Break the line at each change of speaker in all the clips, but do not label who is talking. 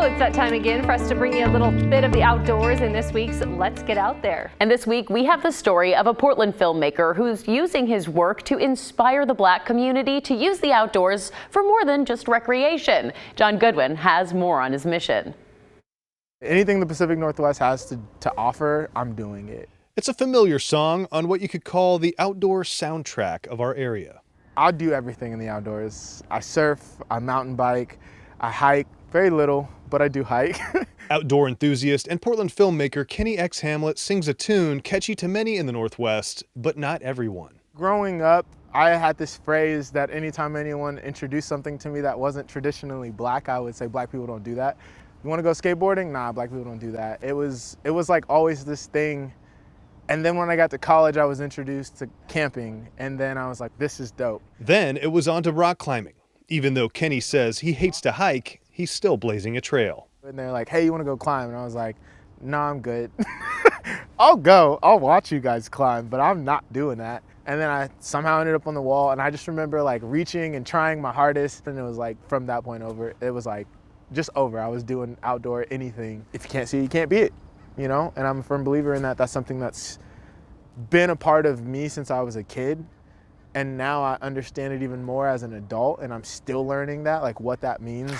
it's that time again for us to bring you a little bit of the outdoors in this week's Let's Get Out There.
And this week we have the story of a Portland filmmaker who's using his work to inspire the Black community to use the outdoors for more than just recreation. John Goodwin has more on his mission.
Anything the Pacific Northwest has to offer, I'm doing it.
It's a familiar song on what you could call the outdoor soundtrack of our area.
I do everything in the outdoors. I surf, I mountain bike, I hike, very little, but I do hike.
Outdoor enthusiast and Portland filmmaker X Hamlett sings a tune catchy to many in the Northwest, but not everyone.
Growing up, I had this phrase that anytime anyone introduced something to me that wasn't traditionally Black, I would say, Black people don't do that. You want to go skateboarding? Nah, Black people don't do that. It was like always this thing. And then when I got to college, I was introduced to camping, and then I was like, this is dope.
Then it was on to rock climbing. Even though Kenny says he hates to hike, he's still blazing a trail.
And they're like, hey, you want to go climb? And I was like, no, I'm good. I'll go. I'll watch you guys climb, but I'm not doing that. And then I somehow ended up on the wall, and I just remember like reaching and trying my hardest, and it was like from that point over, it was like just over. I was doing outdoor anything. If you can't see it, you can't be it. You know, and I'm a firm believer in that. That's something that's been a part of me since I was a kid. And now I understand it even more as an adult, and I'm still learning that, like what that means.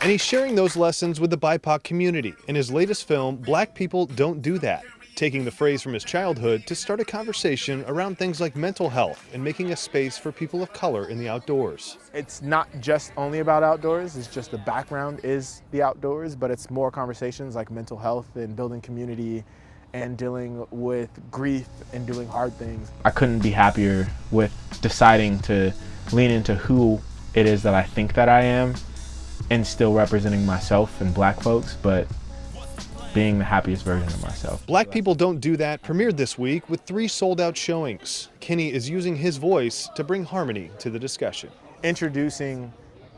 And he's sharing those lessons with the BIPOC community in his latest film, Black People Don't Do That, taking the phrase from his childhood to start a conversation around things like mental health and making a space for people of color in the outdoors.
It's not just only about outdoors, it's just the background is the outdoors, but it's more conversations like mental health and building community and dealing with grief and doing hard things.
I couldn't be happier with deciding to lean into who it is that I think that I am and still representing myself and Black folks, but being the happiest version of myself.
Black People Don't Do That premiered this week with 3 sold-out showings. Kenny is using his voice to bring harmony to the discussion.
Introducing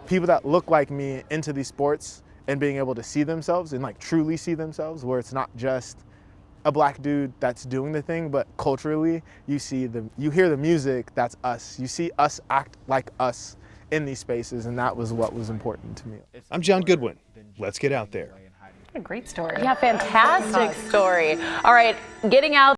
people that look like me into these sports and being able to see themselves and like truly see themselves, where it's not just a Black dude that's doing the thing, but culturally you hear the music, that's us. You see us act like us in these spaces, and that was what was important to me.
I'm John Goodwin. Let's get out there.
What a great story.
Yeah, fantastic story. All right, getting out